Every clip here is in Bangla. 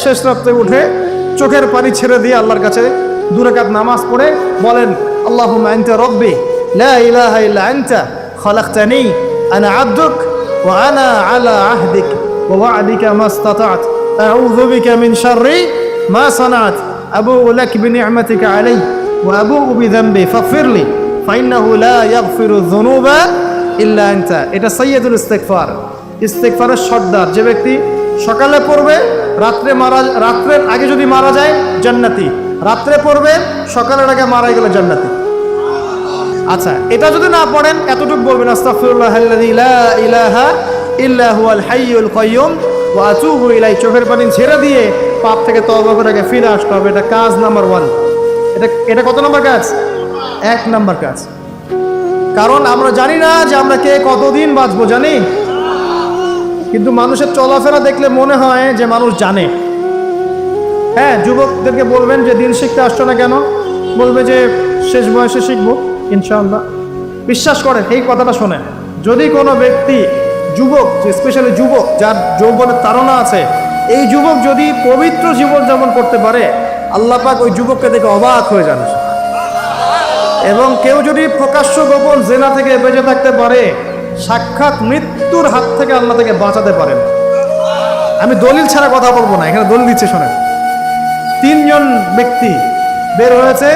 শেষ রাত্রে উঠে চোখের পানি ছেড়ে দিয়ে আল্লাহর কাছে 2 রাকাত নামাজ পড়ে বলেন, আল্লাহুম্মা আনতা রাব্বি লা ইলাহা ইল্লা আনতা খালাকতানি আনা আবদুক ওয়া আনা আলা আহদিক ওয়া ওয়া'দিকা মাস্তাতা'ত আউযু বিকা মিন শাররি মা সানা'ত আবুউ লাক বিনি'মাতিকা আলাইয়া ওয়া আবুউ বিযানবি ফাগফিরলি ফাইন্নাহু লা ইয়াগফিরু যুনুবা ইল্লা আনতা। এটা সাইয়্যিদুল ইস্তিগফার, ইস্তিগফারের সর্দার। যে ব্যক্তি সকালে পড়বে, রাত্রের আগে যদি মারা যায় জান্নাতি, রাত্রে পড়বে সকালের আগে মারা গেলে জান্নাতি। আচ্ছা, এটা যদি না পড়েন এতটুকু বলবেন, আস্তাগফিরুল্লাহাল্লাযী লা ইলাহা ইল্লা হুয়াল হাইয়ুল কাইয়্যুম ওয়া আতুবু ইলাইহি। চোখের পানি ছেড়ে দিয়ে পাপ থেকে তওবা করে ফিরে আসতে হবে। এটা কাজ নাম্বার 1। এটা কত নম্বর কাজ? 1 নম্বর কাজ। কারণ আমরা জানি না যে আমরা কে কতদিন বাঁচবো, জানি? কিন্তু মানুষের চলাফেরা দেখলে মনে হয় যে মানুষ জানে। হ্যাঁ, যুবকদেরকে বলবেন যে দিন শিখতে আসছো না কেন, বলবে যে শেষ বয়সে শিখবো ইনশাআল্লাহ। বিশ্বাস করেন, এই কথাটা শোনেন, যদি কোনো ব্যক্তি যুবক, স্পেশালি যুবক যার যৌবনের তাড়না আছে, এই যুবক যদি পবিত্র জীবনযাপন করতে পারে, আল্লাহ পাক ওই যুবককে দেখে অবাক হয়ে যান। এবং কেউ যদি প্রকাশ্য গোপন জেনা থেকে বেঁচে থাকতে পারে, সাক্ষাৎ মৃত্যুর হাত থেকে আল্লাহ থেকে বাঁচাতে পারেন। আমি দলিল ছাড়া কথা বলবো না, এখানে দলিল দিচ্ছে শোনেন। 3 জন ব্যক্তি বের হয়েছে,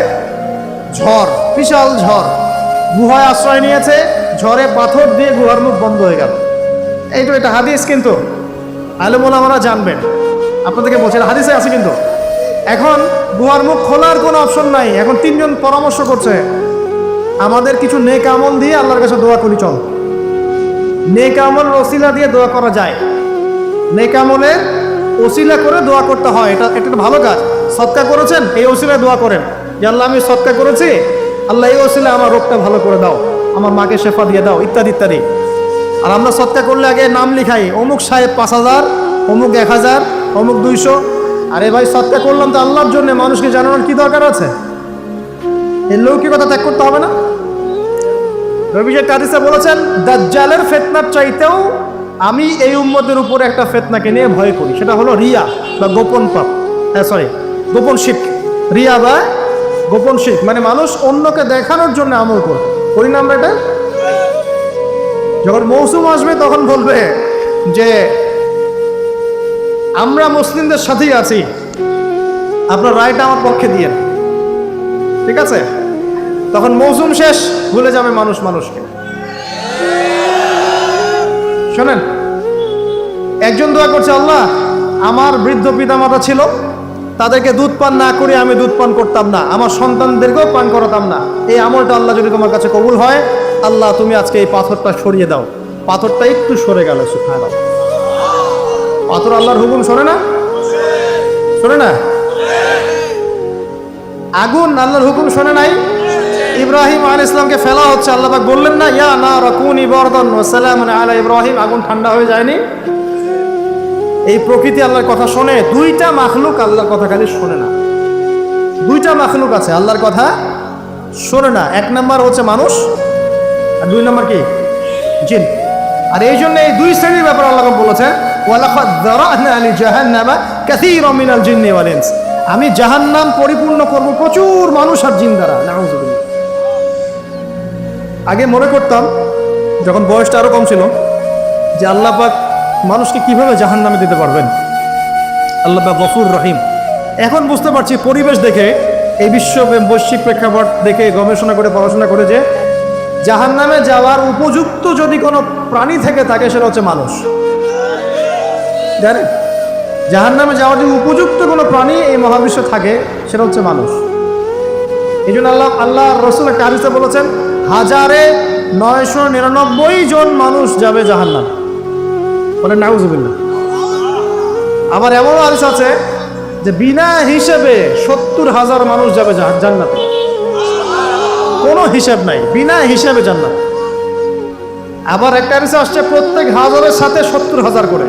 ঝড়, বিশাল ঝড়, গুহায় আশ্রয় নিয়েছে, ঝড়ে পাথর দিয়ে গুহার মুখ বন্ধ হয়ে গেল। এটা হাদিস, কিন্তু আলেম ওলামারা জানবেন, আপনাদেরকে বলছেন হাদিসে আছে। কিন্তু এখন গুহার মুখ খোলার কোনো অপশন নাই। এখন 3 জন পরামর্শ করছে, আমাদের কিছু নেক আমল দিয়ে আল্লাহর কাছে দোয়া করি, চল। নেক আমলের ওসিলা দিয়ে দোয়া করা যায়, নেক আমলের ওসিলা করে দোয়া করতে হয়। এটা একটা ভালো কাজ। সদকা করেছেন, এই ওসিলায় দোয়া করেন যে আল্লাহ আমি সদকা করেছি, আল্লাহ এই ওসিলায় আমার রোগটা ভালো করে দাও, আমার মাকে শেফা দিয়ে দাও, ইত্যাদি ইত্যাদি। আর আমরা সদকা করলে আগে নাম লিখাই, অমুক সাহেব 5000, অমুক 1000, অমুক 200। আরে ভাই, সদকা করলাম তো আল্লাহর জন্য, মানুষকে জানানোর কি দরকার আছে? এই লৌকিকতা ত্যাগ করতে হবে না? নবীজি হাদিসে বলেছেন, দাজ্জালের ফিতনার চাইতেও আমি এই উম্মতের উপরে একটা ফিতনাকে নিয়ে ভয় করি, সেটা হলো রিয়া বা গোপন পাপ। গোপন শিরক। রিয়া বা গোপন শিরক মানে মানুষ অন্যকে দেখানোর জন্য আমল করে। করি না আমরা এটা? যখন মৌসুম আসবে তখন বলবে যে আমরা মুসলিমদের সাথেই আছি, আপনার রায়টা আমার পক্ষে দিয়ে, ঠিক আছে? তখন মৌসুম শেষ, ভুলে যাবে মানুষ মানুষকে। শোনেন, একজন দোয়া করছে, আল্লাহ আমার বৃদ্ধ পিতামাতা ছিল, তাদেরকে দুধ পান না করে আমি দুধ পান করতাম না, আমার সন্তানদেরকেও পান করাতাম না। এই আমলটা আল্লাহ যদি তোমার কাছে কবুল হয়, আল্লাহ তুমি আজকে এই পাথরটা সরিয়ে দাও। পাথরটা একটু সরে গেল, সুবহানাল্লাহ। পাথর আল্লাহর হুকুম শোনে না? শোনে না? আগুন আল্লাহর হুকুম শোনে নাই? ইব্রাহিম আলাইহিস সালামকে ফেলা হচ্ছে, আল্লাহ পাক বললেন না, ইয়া নার কুনি বারদান ওয়া সালামুন আলা ইব্রাহিম, আগুন ঠান্ডা হয়ে যায়নি? এই প্রকৃতি আল্লাহর কথা শোনে। 2টা মাখলুক আল্লাহর কথা খালি শোনে না। 2টা মাখলুক আছে আল্লাহর কথা শোনে না। 1 নাম্বার হচ্ছে মানুষ, আর 2 নাম্বার কি? জিন। আর এই জন্য এই 2 শ্রেণীর ব্যাপারে আল্লাহ বলেছেন, ওয়ালাকাদ যারানা লি জাহান্নামা কাসীরাম মিনাল জিন্নি ওয়াল ইনস। আমি জাহান্নাম পরিপূর্ণ করব প্রচুর মানুষ আর জিন দ্বারা। নাউযুবিল্লাহ। আগে মনে করতাম, যখন বয়সটা আরো কম ছিল, যে আল্লাহ পাক মানুষকে কিভাবে জাহান্নামে দিতে পারবেন। আল্লাহ পাক গফুর রহিম। এখন বুঝতে পারছি, পরিবেশ দেখে, এই বৈশ্বিক প্রেক্ষাপট দেখে, গবেষণা করে, পড়াশোনা করে, যে জাহান্নামে যাওয়ার উপযুক্ত যদি কোনো প্রাণী থেকে থাকে, সেটা হচ্ছে মানুষ। জানেন, জাহান্নামে যাওয়ার যে উপযুক্ত কোনো প্রাণী এই মহাবিশ্বে থাকে, সেটা হচ্ছে মানুষ। এই জন্য আল্লাহ রসুল একটা হাদিসে বলেছেন, 1999 জন মানুষ যাবে জাহান্নাম। বলে নাউযুবিল্লাহ। আবার এমন হাদিস আছে যে বিনা হিসেবে 70,000 মানুষ যাবে জান্নাতে। কোনো হিসাব নাই, বিনা হিসাবে জান্নাত। আবার একটা হাদিসে আসছে, প্রত্যেক হাজারের সাথে 70,000 করে।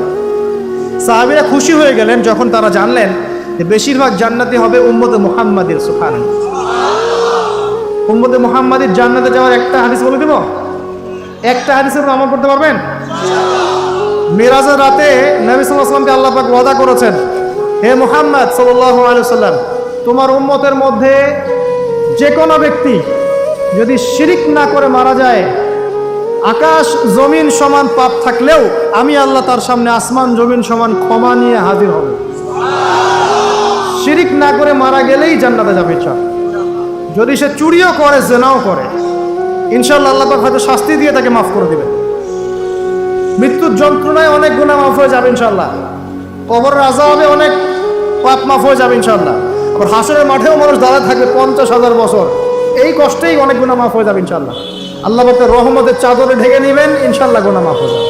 সাহাবীরা খুশি হয়ে গেলেন যখন তারা জানলেন যে বেশিরভাগ জান্নাতি হবে উম্মতে মুহাম্মাদের। সুবহানাল্লাহ। উম্মতে মুহাম্মাদের জান্নাতে যাওয়ার একটা হাদিস বলে দেব। একটা হাদিসের উপর আমল করতে পারবেন? মিরাজের রাতে নবী সাল্লাল্লাহু আলাইহি ওয়াসাল্লামকে আল্লাহ পাক ওয়াদা করেছেন হে মুহাম্মদ সাল্লাল্লাহু আলাইহি ওয়াসাল্লাম, তোমার উম্মতের মধ্যে যে কোনো ব্যক্তি যদি শিরিক না করে মারা যায়, আকাশ জমিন সমান পাপ থাকলেও আমি আল্লাহ তার সামনে আসমান জমিন সমান ক্ষমা নিয়ে হাজির হব। শিরিক না করে মারা গেলেই জান্নাতে যাবে ইনশাআল্লাহ। যদি সে চুরিও করে, জেনাও করে, ইনশাআল্লাহ আল্লাহ পাক হয়তো শাস্তি দিয়ে তাকে মাফ করে দিবেন। মৃত্যুর যন্ত্রণায় অনেক গুনাহ মাফ হয়ে যাবে ইনশাআল্লাহ। কবরের আযাবে অনেক পাপ মাফ হয়ে যাবে ইনশাআল্লাহ। আবার হাসরের মাঠেও মানুষ দাঁড়ায় থাকবে 50,000 বছর, এই কষ্টেই অনেক গুনাহ মাফ হয়ে যাবে ইনশাআল্লাহ। আল্লাহ পাকের রহমতের চাদরে ঢেকে নেবেন, ইনশাআল্লাহ গুনাহ মাফ হয়ে যাবে।